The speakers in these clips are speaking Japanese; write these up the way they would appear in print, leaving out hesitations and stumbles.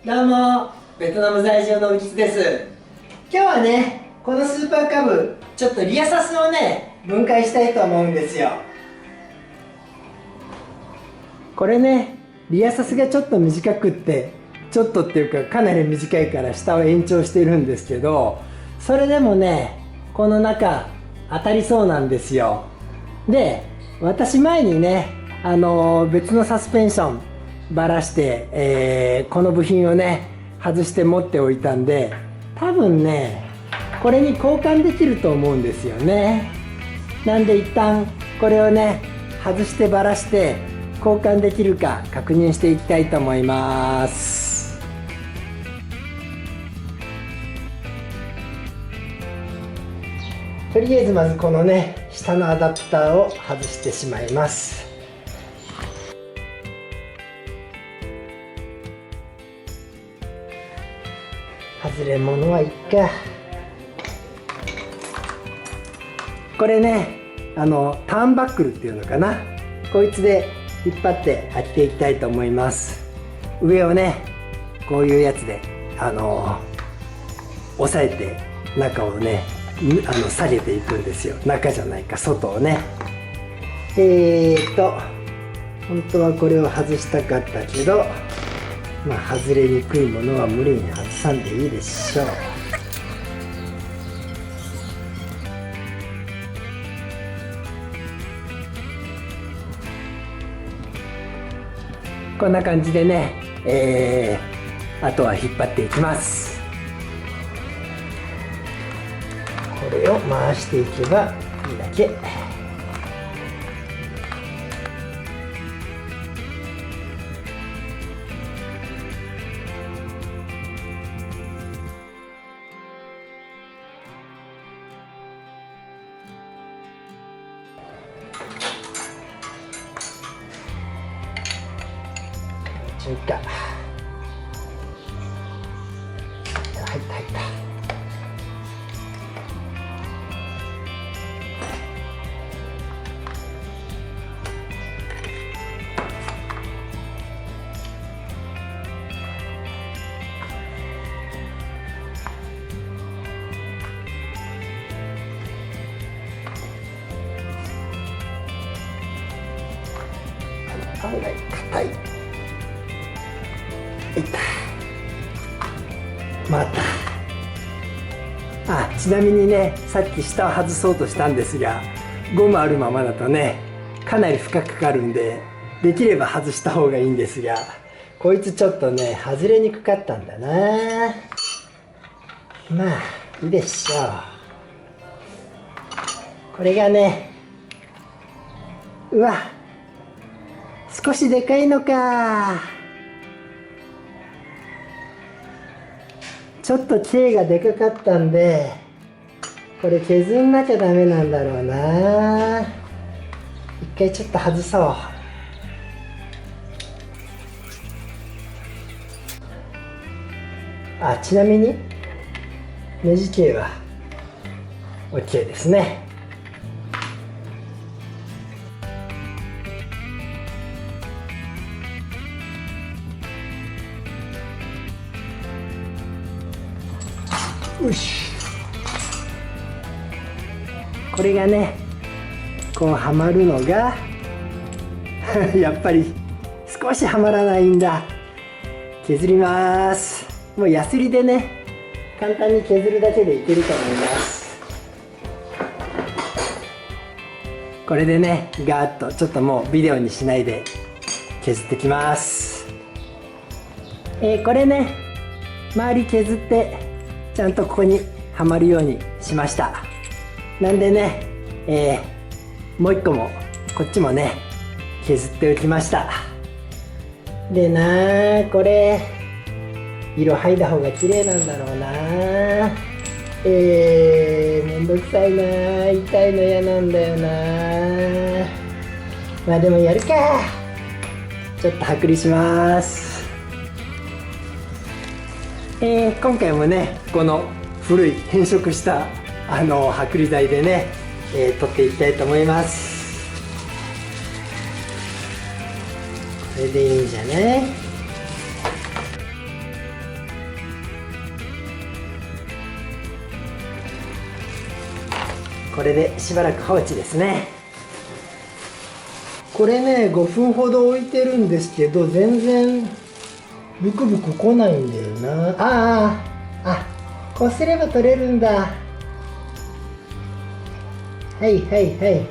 どうも、ベトナム在住のウキツです。今日はね、このスーパーカブ、ちょっとリアサスをね、分解したいと思うんですよ。これね、リアサスがちょっと短くって、ちょっとっていうかかなり短いから下を延長してるんですけど、それでもね、この中当たりそうなんですよ。で、私前にね、別のサスペンションばらして、この部品をね外して持っておいたんで、多分ねこれに交換できると思うんですよね。なんで一旦これをね外してばらして交換できるか確認していきたいと思います。とりあえずまずこのね下のアダプターを外してしまいます。外れ物はいっか。これねターンバックルっていうのかな、こいつで引っ張って開けていきたいと思います。上をねこういうやつで押さえて中をね下げていくんですよ。中じゃないか外をね。本当はこれを外したかったけど、まあ外れにくいものは無理に外さんでいいでしょう。こんな感じでね、あとは引っ張っていきます。これを回していけばいいだけ。中華入った入った。案外硬い。いった。また。ちなみにね、さっき下を外そうとしたんですが、ゴムあるままだとねかなり負荷かかるんで、できれば外した方がいいんですが、こいつちょっとね外れにくかったんだな。まあいいでしょう。これがね、うわ少しでかいのか。ちょっと径がでかかったんで、これ削んなきゃダメなんだろうな。一回ちょっと外そう。ちなみにネジ径は OK ですね。よし、これがねこうはまるのがやっぱり少しはまらないんだ。削ります。もうヤスリでね簡単に削るだけでいけると思います。これでねガーッとちょっともうビデオにしないで削ってきます。これね周り削ってちゃんとここにはまるようにしました。なんでね、もう一個もこっちもね削っておきました。でな、これ色剥いだ方が綺麗なんだろうな。めんどくさいな、痛いの嫌なんだよな。まあでもやるか。ちょっと剥離します。今回もねこの古い変色した剥離剤でね、取っていきたいと思います。これでいいんじゃね。れでしばらく放置ですね。これね5分ほど置いてるんですけど全然ブクブク来ないんだよな。こうすれば取れるんだ。はいはいはい、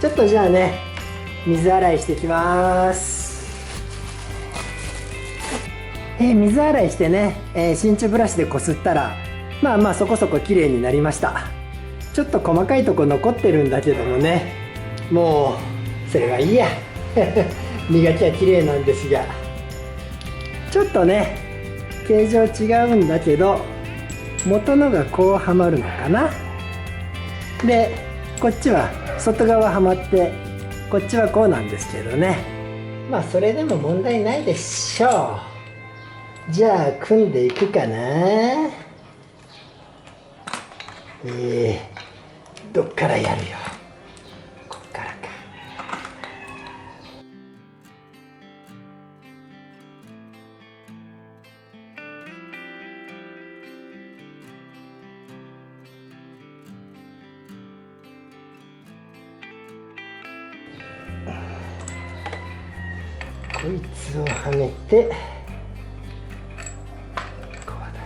ちょっとじゃあね水洗いしてきます。水洗いしてね、真鍮ブラシでこすったらまあまあそこそこ綺麗になりました。ちょっと細かいとこ残ってるんだけどもね、もうそれはいいや磨きは綺麗なんですが、ちょっとね形状違うんだけど元のがこうはまるのかな。でこっちは外側はまってこっちはこうなんですけどね、まあそれでも問題ないでしょう。じゃあ組んでいくかな。どっからやるよ。こっからか。こいつをはめてこうだ。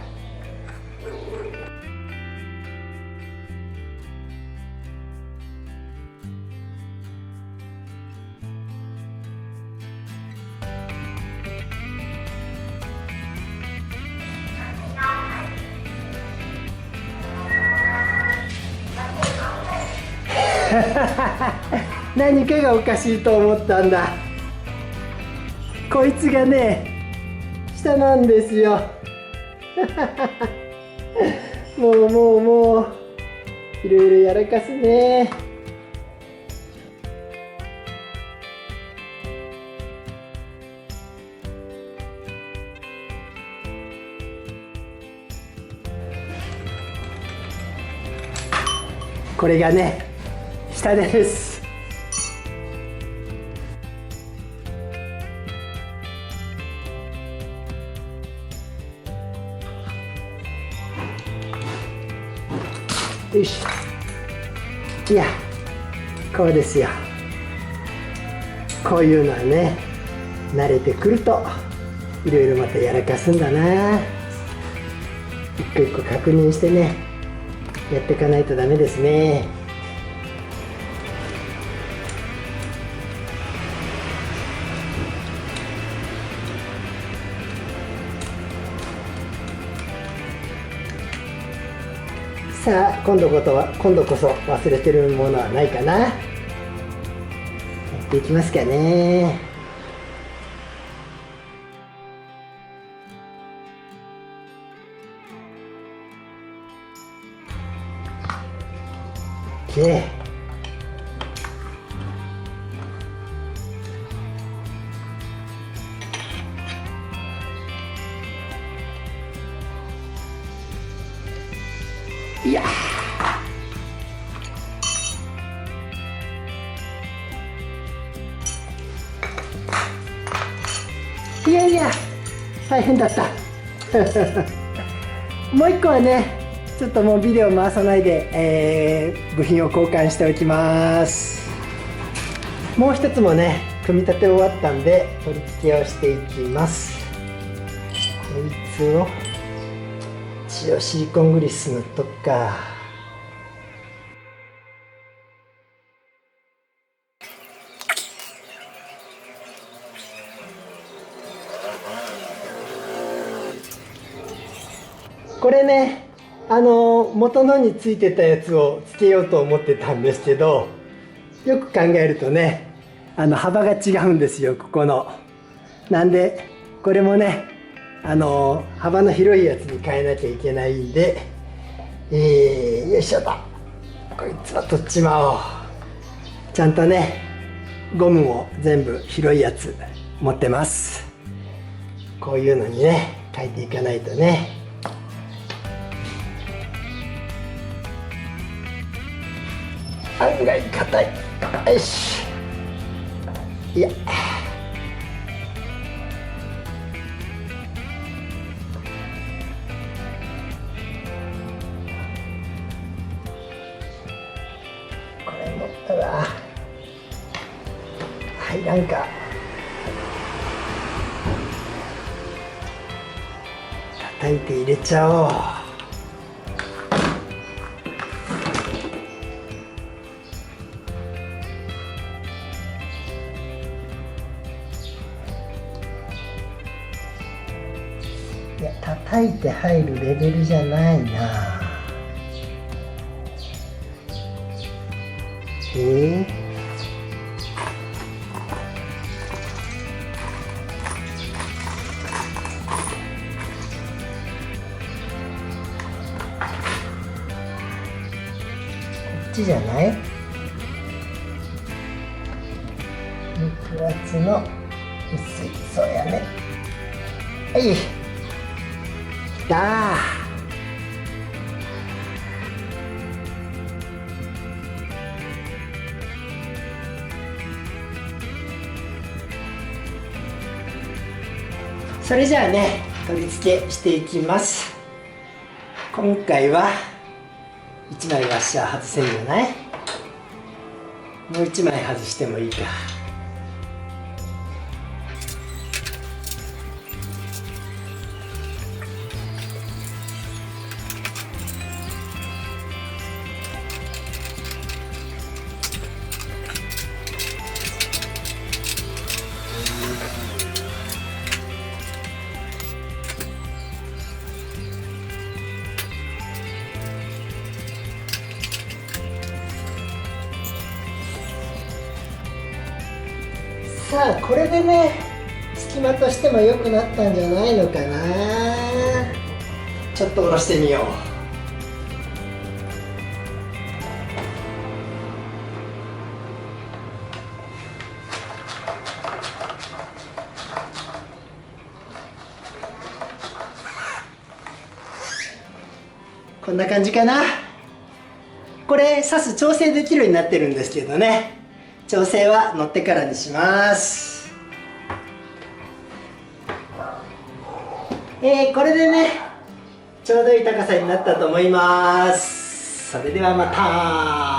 何かがおかしいと思ったんだ。こいつがね下なんですよもういろいろやらかすね。これがね下です。よいしょ。いやこうですよ。こういうのはね慣れてくるといろいろまたやらかすんだな。一個一個確認してねやっていかないとダメですね。さあ今度こそ忘れてるものはないかな。やっていきますかね。OK。いやいや大変だったもう一個はねちょっともうビデオ回さないで、部品を交換しておきます。もう一つもね組み立て終わったんで取り付けをしていきます。こいつを一応シリコングリス塗っとくか。これね元のについてたやつをつけようと思ってたんですけど、よく考えるとね幅が違うんですよここの。なんでこれもね幅の広いやつに変えなきゃいけないんで、よいしょとこいつは取っちまおう。ちゃんとねゴムも全部広いやつ持ってます。こういうのにね変えていかないとね。案外硬い。よし。いやなんか叩いて入れちゃおう。いや、叩いて入るレベルじゃないな。こっちじゃない？肉厚の薄い、そうやね。はい、きたー。それじゃあね、取り付けしていきます。今回は1枚ワッシャー外せるんじゃない？もう1枚外してもいいか。さあ、これでね、隙間としても良くなったんじゃないのかな。ちょっと下ろしてみよう。こんな感じかな。これ刺す調整できるようになってるんですけどね、調整は乗ってからにします。これでね、ちょうどいい高さになったと思います。それではまた。